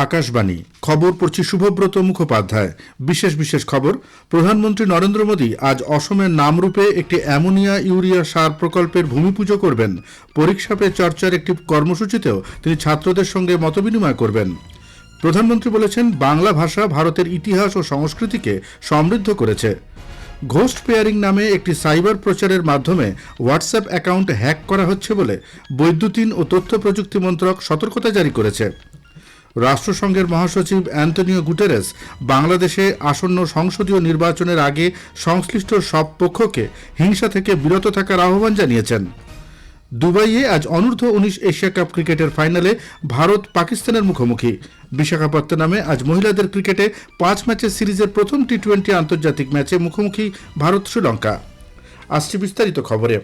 আকাশবাণী খবর পড়ছি শুভব্রত মুখোপাধ্যায়। বিশেষ খবর। প্রধানমন্ত্রী নরেন্দ্র মোদী আজ অসমের নামরূপে একটি অ্যামোনিয়া ইউরিয়া সার প্রকল্পের ভূমিপুজো করবেন। পরীক্ষা পে চর্চার একটি কর্মসূচিতেও তিনি ছাত্রদের সঙ্গে মতবিনিময় করবেন। প্রধানমন্ত্রী বলেছেন, বাংলা ভাষা ভারতের ইতিহাস ও সংস্কৃতিকে সমৃদ্ধ করেছে। ঘোস্ট পেয়ারিং নামে একটি সাইবার প্রচারের মাধ্যমে হোয়াটসঅ্যাপ অ্যাকাউন্ট হ্যাক করা হচ্ছে বলে বৈদ্যুতিন ও তথ্য প্রযুক্তি মন্ত্রক সতর্কতা জারি করেছে। রাষ্ট্রসংঘের মহাসচিব অ্যান্টনিও গুটেরেস বাংলাদেশে আসন্ন সংসদীয় নির্বাচনের আগে সংশ্লিষ্ট সব পক্ষকে হিংসা থেকে বিরত থাকার আহ্বান জানিয়েছেন। দুবাইয়ে আজ অনূর্ধ্ব-19 এশিয়া কাপ ক্রিকেটের ফাইনালে ভারত পাকিস্তানের মুখোমুখি। বিশাখাপত্তনমে আজ মহিলাদের ক্রিকেটে 5 ম্যাচের সিরিজের প্রথম টি-20 আন্তর্জাতিক ম্যাচে মুখোমুখি ভারত শ্রীলঙ্কা। আসছে বিস্তারিত খবরে।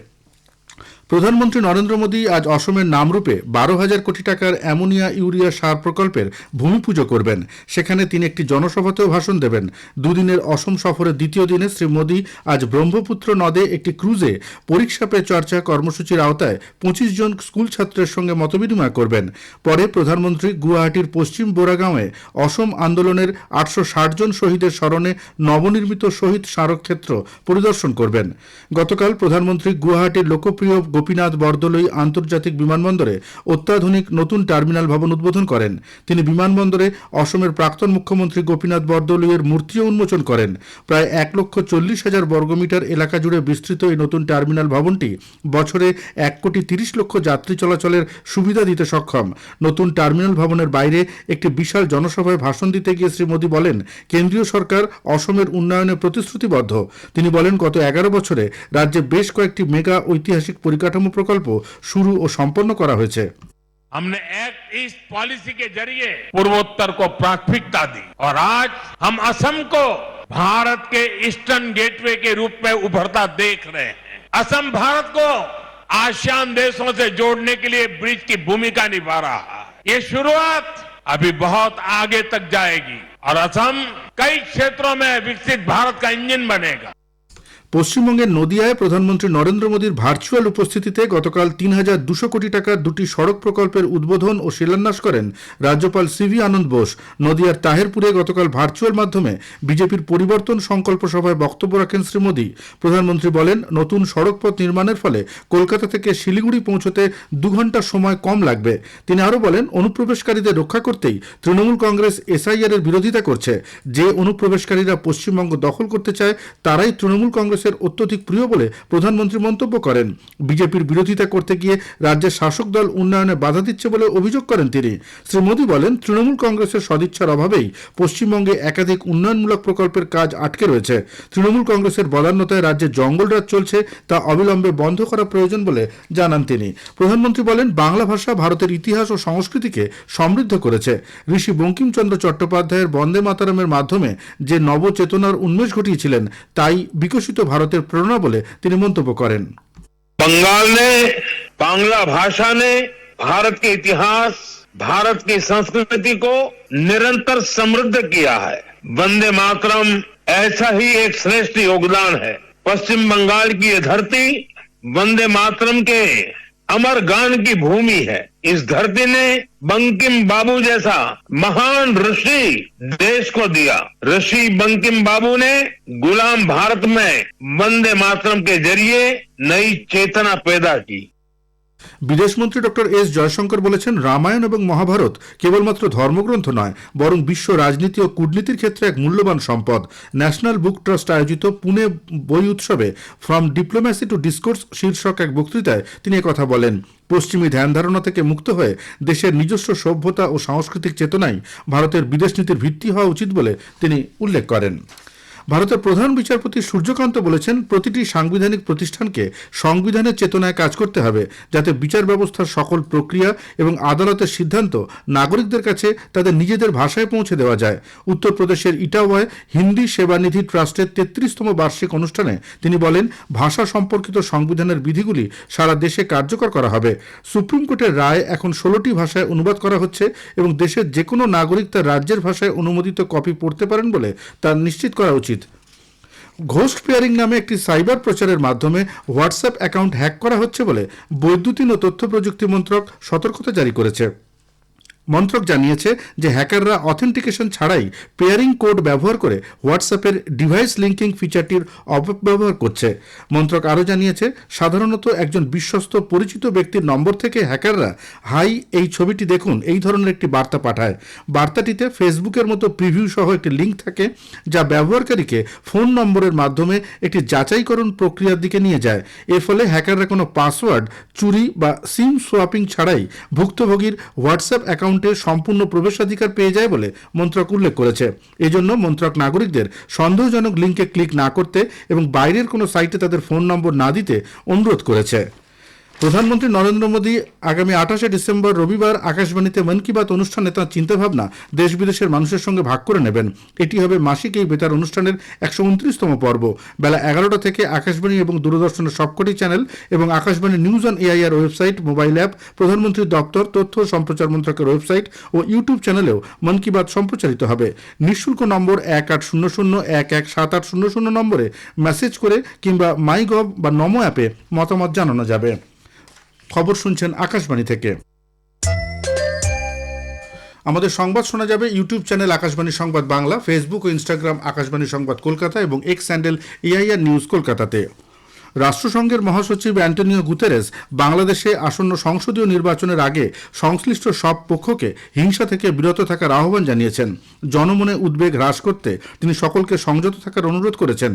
প্রধানমন্ত্রী নরেন্দ্র মোদী আজ অসমের নামরূপে 12,000 কোটি টাকার অ্যামোনিয়া ইউরিয়া সার প্রকল্পের ভূমিপুজো করবেন। সেখানে তিনি একটি জনসভাতেও ভাষণ দেবেন। দুদিনের অসম সফরের দ্বিতীয় দিনে শ্রী মোদী আজ ব্রহ্মপুত্র নদে একটি ক্রুজে পরীক্ষা পে চর্চা কর্মসূচির আওতায় 25 জন স্কুল ছাত্রের সঙ্গে মতবিনিময় করবেন। পরে প্রধানমন্ত্রী গুয়াহাটির পশ্চিম বোরাগাঁওয়ে অসম আন্দোলনের 860 জন শহীদের স্মরণে নবনির্মিত শহীদ স্মারকক্ষেত্র পরিদর্শন করবেন। গতকাল প্রধানমন্ত্রী গুয়াহাটির লোকপ্রিয় গোপীনাথ বরদলৈ আন্তর্জাতিক বিমানবন্দরে অত্যাধুনিক নতুন টার্মিনাল ভবন উদ্বোধন করেন। তিনি বিমানবন্দরে অসমের প্রাক্তন মুখ্যমন্ত্রী গোপীনাথ বরদলৈয়ের মূর্তিও উন্মোচন করেন। প্রায় 1,40,000 বর্গমিটার এলাকা জুড়ে বিস্তৃত এই নতুন টার্মিনাল ভবনটি বছরে 1,30,00,000 যাত্রী চলাচলের সুবিধা দিতে সক্ষম। নতুন টার্মিনাল ভবনের বাইরে একটি বিশাল জনসভায় ভাষণ দিতে গিয়ে শ্রী মোদী বলেন, কেন্দ্রীয় সরকার অসমের উন্নয়নে প্রতিশ্রুতিবদ্ধ। তিনি বলেন, গত 11 বছরে রাজ্যে বেশ কয়েকটি মেগা ঐতিহাসিক পরিকাঠামো প্রকল্প শুরু ও সম্পন্ন করা হয়েছে। हमने एक्ट ईस्ट पॉलिसी के जरिए पूर्वोत्तर को प्राथमिकता दी और आज हम असम को भारत के ईस्टर्न गेटवे के रूप में उभरता देख रहे हैं। असम भारत को आसियान देशों से जोड़ने के लिए ब्रिज की भूमिका निभा रहा है। ये शुरुआत अभी बहुत आगे तक जाएगी और असम कई क्षेत्रों में विकसित भारत का इंजन बनेगा। পশ্চিমবঙ্গের নদিয়ায় প্রধানমন্ত্রী নরেন্দ্র মোদীর ভার্চুয়াল উপস্থিতিতে গতকাল 3,200 কোটি টাকার দুটি সড়ক প্রকল্পের উদ্বোধন ও শিলান্যাস করেন রাজ্যপাল সিভি আনন্দ বোস। নদিয়ার তাহেরপুরে গতকাল ভার্চুয়াল মাধ্যমে বিজেপির পরিবর্তন সংকল্প সভায় বক্তব্য রাখেন শ্রী মোদী। প্রধানমন্ত্রী বলেন, নতুন সড়কপথ নির্মাণের ফলে কলকাতা থেকে শিলিগুড়ি পৌঁছতে 2 ঘন্টা সময় কম লাগবে। তিনি আরও বলেন, অনুপ্রবেশকারীদের রক্ষা করতেই তৃণমূল কংগ্রেস এসআইআর এর বিরোধিতা করছে। যে অনুপ্রবেশকারীরা পশ্চিমবঙ্গ দখল করতে চায় তারাই তৃণমূল কংগ্রেস অত্যধিক প্রিয় বলে প্রধানমন্ত্রী মন্তব্য করেন। বিজেপির বিরোধিতা করতে গিয়ে রাজ্যের শাসক দল উন্নয়নে বাধা দিচ্ছে বলে অভিযোগ করেন তিনি। শ্রী মোদী বলেন, তৃণমূল কংগ্রেসের সদিচ্ছার অভাবেই পশ্চিমবঙ্গে একাধিক উন্নয়নমূলক প্রকল্পের কাজ আটকে রয়েছে। তৃণমূল কংগ্রেসের বদান্যতায় রাজ্যে জঙ্গলরাজ চলছে, তা অবিলম্বে বন্ধ করা প্রয়োজন বলে জানান তিনি। প্রধানমন্ত্রী বলেন, বাংলা ভাষা ভারতের ইতিহাস ও সংস্কৃতিকে সমৃদ্ধ করেছে। ঋষি বঙ্কিমচন্দ্র চট্টোপাধ্যায়ের বন্দে মাতরমের মাধ্যমে যে নবচেতনার উন্মেষ ঘটিয়েছিলেন তাই বিকশিত ভারতের প্রেরণা বলে তিনি মন্তব্য করেন। बंगाल ने, बांग्ला भाषा ने भारत के इतिहास, भारत की संस्कृति को निरंतर समृद्ध किया है। वंदे मातरम ऐसा ही एक श्रेष्ठ योगदान है। पश्चिम बंगाल की ये धरती वंदे मातरम के अमर गान की भूमि है। इस धरती ने बंकिम बाबू जैसा महान ऋषि देश को दिया। ऋषि बंकिम बाबू ने गुलाम भारत में वंदे मातरम के जरिए नई चेतना पैदा की। বিদেশমন্ত্রী ডক্টর এস জয়শঙ্কর বলেছেন, রামায়ণ এবং মহাভারত কেবলমাত্র ধর্মগ্রন্থ নয়, বরং বিশ্ব রাজনীতি ও কূটনীতির ক্ষেত্রে এক মূল্যবান সম্পদ। ন্যাশনাল বুক ট্রাস্ট আয়োজিত পুনে বই উৎসবে ফ্রম ডিপ্লোম্যাসি টু ডিসকোর্স শীর্ষক এক বক্তৃতায় তিনি একথা বলেন। পশ্চিমী ধ্যান ধারণা থেকে মুক্ত হয়ে দেশের নিজস্ব সভ্যতা ও সাংস্কৃতিক চেতনাই ভারতের বিদেশ নীতির ভিত্তি হওয়া উচিত বলে তিনি উল্লেখ করেন। ভারতের প্রধান বিচারপতি সূর্যকান্ত বলেছেন, প্রতিটি সাংবিধানিক প্রতিষ্ঠানকে সংবিধানের চেতনায় কাজ করতে হবে, যাতে বিচার ব্যবস্থার সকল প্রক্রিয়া এবং আদালতের সিদ্ধান্ত নাগরিকদের কাছে তাদের নিজেদের ভাষায় পৌঁছে দেওয়া যায়। উত্তরপ্রদেশের ইটাওয়ায় হিন্দি সেবানিধি ট্রাস্টের 33তম বার্ষিক অনুষ্ঠানে তিনি বলেন, ভাষা সম্পর্কিত সংবিধানের বিধিগুলি সারা দেশে কার্যকর করা হবে। সুপ্রিম কোর্টের রায় এখন 16টি ভাষায় অনুবাদ করা হচ্ছে এবং দেশের যে কোনো নাগরিক তার রাজ্যের ভাষায় অনুমোদিত কপি পড়তে পারেন বলে তা নিশ্চিত করা উচিত। ঘোস্ট পেয়ারিং নামে একটি সাইবার প্রচারের মাধ্যমে হোয়াটসঅ্যাপ অ্যাকাউন্ট হ্যাক করা হচ্ছে বলে বৈদ্যুতিন ও তথ্য প্রযুক্তি মন্ত্রক সতর্কতা জারি করেছে। মন্ত্রক জানিয়েছে যে হ্যাকাররা অথেন্টিকেশন ছাড়াই পেয়ারিং কোড ব্যবহার করে হোয়াটসঅ্যাপের ডিভাইস লিঙ্কিং ফিচারটির অপব্যবহার করছে। মন্ত্রক আরও জানিয়েছে, সাধারণত একজন বিশ্বস্ত পরিচিত ব্যক্তির নম্বর থেকে হ্যাকাররা হাই এই ছবিটি দেখুন এই ধরনের একটি বার্তা পাঠায়। বার্তাটিতে ফেসবুকের মতো প্রিভিউ সহ একটি লিঙ্ক থাকে, যা ব্যবহারকারীকে ফোন নম্বরের মাধ্যমে একটি যাচাইকরণ প্রক্রিয়ার দিকে নিয়ে যায়। এর ফলে হ্যাকাররা কোনো পাসওয়ার্ড চুরি বা সিম সোয়াপিং ছাড়াই ভুক্তভোগীর হোয়াটসঅ্যাপ অ্যাকাউন্টে সম্পূর্ণ প্রবেশাধিকার পেয়ে যায় বলে মন্ত্রক উল্লেখ করেছে। এজন্য মন্ত্রক নাগরিকদের সন্দেহজনক লিঙ্কে ক্লিক না করতে এবং বাইরের কোনো সাইটে তাদের ফোন নম্বর না দিতে অনুরোধ করেছে। প্রধানমন্ত্রী নরেন্দ্র মোদী আগামী 28শে ডিসেম্বর রবিবার আকাশবাণীতে মন কি বাত অনুষ্ঠানে তাঁর চিন্তাভাবনা দেশ বিদেশের মানুষের সঙ্গে ভাগ করে নেবেন। এটি হবে মাসিক এই বেতার অনুষ্ঠানের 129তম পর্ব। বেলা 11টা থেকে আকাশবাণী এবং দূরদর্শনের সবকটি চ্যানেল এবং Akashvani news on AIR website, mobile app, প্রধানমন্ত্রীর দপ্তর, তথ্য ও সম্প্রচার মন্ত্রকের ওয়েবসাইট ও ইউটিউব চ্যানেলেও মন কি বাত সম্প্রচারিত হবে। নিঃশুল্ক নম্বর 1800117800 নম্বরে মেসেজ করে কিংবা মাই গভ বা নমো অ্যাপে মতামত জানানো যাবে। খবর শুনছেন আকাশবাণী থেকে। আমাদের সংবাদ শোনা যাবে ইউটিউব চ্যানেল আকাশবাণী সংবাদ বাংলা, ফেসবুক ও ইনস্টাগ্রাম আকাশবাণী সংবাদ কলকাতা এবং এক্স হ্যান্ডেল এআইআর নিউজ কলকাতাতে। রাষ্ট্রসংঘের মহাসচিব অ্যান্টনিও গুতেরেস বাংলাদেশে আসন্ন সংসদীয় নির্বাচনের আগে সংশ্লিষ্ট সব পক্ষকে হিংসা থেকে বিরত থাকার আহ্বান জানিয়েছেন। জনমনে উদ্বেগ হ্রাস করতে তিনি সকলকে সংযত থাকার অনুরোধ করেছেন।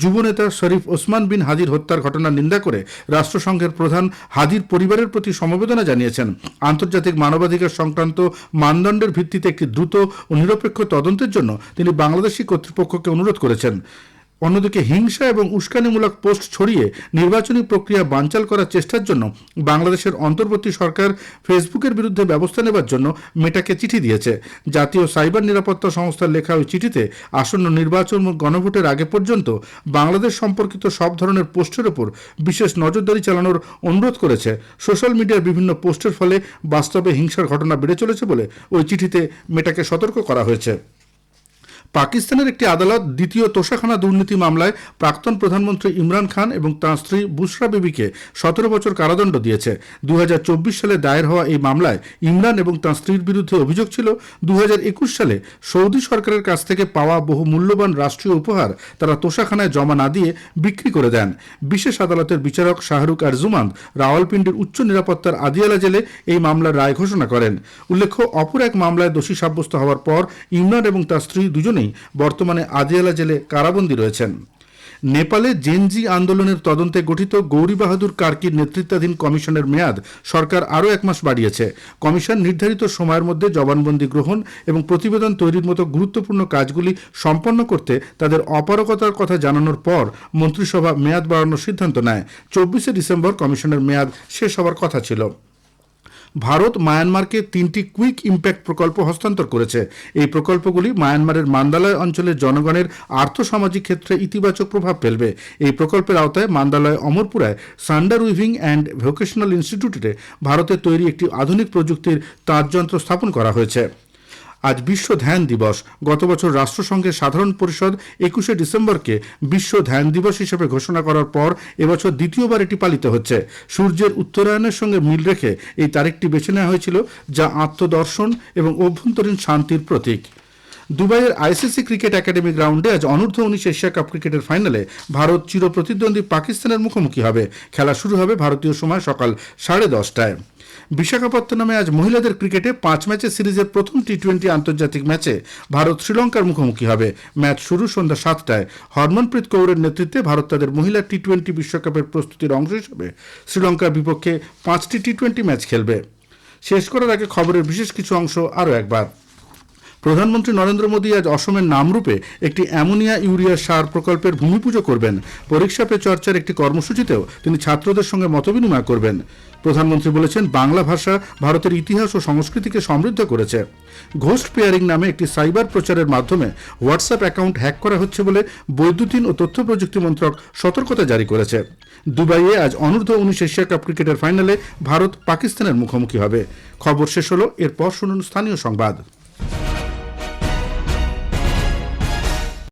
যুবনেতা শরীফ ওসমান বিন হাদির হত্যার ঘটনার নিন্দা করে রাষ্ট্রসংঘের প্রধান হাদির পরিবারের প্রতি সমবেদনা জানিয়েছেন। আন্তর্জাতিক মানবাধিকার সংক্রান্ত মানদণ্ডের ভিত্তিতে একটি দ্রুত ও নিরপেক্ষ তদন্তের জন্য তিনি বাংলাদেশি কর্তৃপক্ষকে অনুরোধ করেছেন। অন্যদিকে হিংসা এবং উস্কানিমূলক পোস্ট ছড়িয়ে নির্বাচনী প্রক্রিয়া বানচাল করার চেষ্টার জন্য বাংলাদেশের অন্তর্বর্তী সরকার ফেসবুকের বিরুদ্ধে ব্যবস্থা নেবার জন্য মেটাকে চিঠি দিয়েছে। জাতীয় সাইবার নিরাপত্তা সংস্থার লেখা ওই চিঠিতে আসন্ন নির্বাচন ও গণভোটের আগে পর্যন্ত বাংলাদেশ সম্পর্কিত সব ধরনের পোস্টের ওপর বিশেষ নজরদারি চালানোর অনুরোধ করেছে। সোশ্যাল মিডিয়ার বিভিন্ন পোস্টের ফলে বাস্তবে হিংসার ঘটনা বেড়ে চলেছে বলে ওই চিঠিতে মেটাকে সতর্ক করা হয়েছে। পাকিস্তানের একটি আদালত দ্বিতীয় তোষাখানা দুর্নীতি মামলায় প্রাক্তন প্রধানমন্ত্রী ইমরান খান এবং তাঁর স্ত্রী বুশরা বিবিকে 17 বছর কারাদণ্ড দিয়েছে। 2024 সালে দায়ের হওয়া এই মামলায় ইমরান এবং তাঁর স্ত্রীর বিরুদ্ধে অভিযোগ ছিল 2021 সালে সৌদি সরকারের কাছ থেকে পাওয়া বহু মূল্যবান রাষ্ট্রীয় উপহার তারা তোষাখানায় জমা না দিয়ে বিক্রি করে দেন। বিশেষ আদালতের বিচারক শাহরুখ আরজুমান্দ রাওয়ালপিন্ডির উচ্চ নিরাপত্তার আদিয়ালা জেলে এই মামলার রায় ঘোষণা করেন। উল্লেখ্য, অপর এক মামলায় দোষী সাব্যস্ত হওয়ার পর ইমরান এবং তার স্ত্রী দুজনেই বর্তমানে আদিয়ালা জেলে কারাবন্দী রয়েছেন। নেপালে জেনজি আন্দোলনের তদন্তে গঠিত গৌরী বাহাদুর কার্কির নেতৃত্বাধীন কমিশনের মেয়াদ সরকার আরও 1 মাস বাড়িয়েছে। কমিশন নির্ধারিত সময়ের মধ্যে জবানবন্দি গ্রহণ এবং প্রতিবেদন তৈরির মতো গুরুত্বপূর্ণ কাজগুলি সম্পন্ন করতে তাদের অপারগতার কথা জানানোর পর মন্ত্রিসভা মেয়াদ বাড়ানোর সিদ্ধান্ত নেয়। 24শে ডিসেম্বর কমিশনের মেয়াদ শেষ হওয়ার কথা ছিল। ভারত মায়ানমারকে 3টি কুইক ইম্প্যাক্ট প্রকল্প হস্তান্তর করেছে। এই প্রকল্পগুলি মায়ানমারের মান্দালয় অঞ্চলের জনগণের আর্থসামাজিক ক্ষেত্রে ইতিবাচক প্রভাব ফেলবে। এই প্রকল্পের আওতায় মান্দালয় অমরপুরায় সান্ডার উইভিং অ্যান্ড ভোকেশনাল ইনস্টিটিউটে ভারতের তৈরি একটি আধুনিক প্রযুক্তির তাঁতযন্ত্র স্থাপন করা হয়েছে। আজ বিশ্ব ধ্যান দিবস। গত বছর রাষ্ট্রসংঘের সাধারণ পরিষদ 21শে ডিসেম্বরকে বিশ্ব ধ্যান দিবস হিসেবে ঘোষণা করার পর এবছর দ্বিতীয়বার এটি পালিত হচ্ছে। সূর্যের উত্তরায়ণের সঙ্গে মিল রেখে এই তারিখটি বেছে নেওয়া হয়েছিল, যা আত্মদর্শন এবং অভ্যন্তরীণ শান্তির প্রতীক। দুবাইয়ের আইসিসি ক্রিকেট একাডেমি গ্রাউন্ডে আজ অনূর্ধ্ব-19 এশিয়া কাপ ক্রিকেটের ফাইনালে ভারত চিরপ্রতিদ্বন্দ্বী পাকিস্তানের মুখোমুখি হবে। খেলা শুরু হবে ভারতীয় সময় সকাল 10:30টায়। বিশাখাপত্তনমে আজ মহিলাদের ক্রিকেটে 5 ম্যাচের সিরিজের প্রথম টি20 আন্তর্জাতিক ম্যাচে ভারত শ্রীলঙ্কার মুখোমুখি হবে। ম্যাচ শুরু সন্ধ্যা 7টায়। হরমনপ্রীত কৌরের নেতৃত্বে ভারত তাদের মহিলা টি20 বিশ্বকাপের প্রস্তুতির অংশ হিসেবে শ্রীলঙ্কার বিপক্ষে 5টি টি20 ম্যাচ খেলবে। শেষ করার আগে খবরের বিশেষ কিছু অংশ আরও একবার। প্রধানমন্ত্রী নরেন্দ্র মোদী আজ অসমের নামরূপে একটি অ্যামোনিয়া ইউরিয়া সার প্রকল্পের ভূমিপুজো করবেন। পরীক্ষা পে চর্চার একটি কর্মসূচিতেও তিনি ছাত্রদের সঙ্গে মতবিনিময় করবেন। প্রধানমন্ত্রী বলেছেন, বাংলা ভাষা ভারতের ইতিহাস ও সংস্কৃতিকে সমৃদ্ধ করেছে। ঘোস্ট পেয়ারিং নামে একটি সাইবার প্রচারের মাধ্যমে হোয়াটসঅ্যাপ অ্যাকাউন্ট হ্যাক করা হচ্ছে বলে বৈদ্যুতিন ও তথ্য প্রযুক্তি মন্ত্রক সতর্কতা জারি করেছে। দুবাইয়ে আজ অনূর্ধ্ব-19 এশিয়া কাপ ক্রিকেটের ফাইনালে ভারত পাকিস্তানের মুখোমুখি হবে। খবর শেষ হলো। এরপর শুনুন স্থানীয় সংবাদ।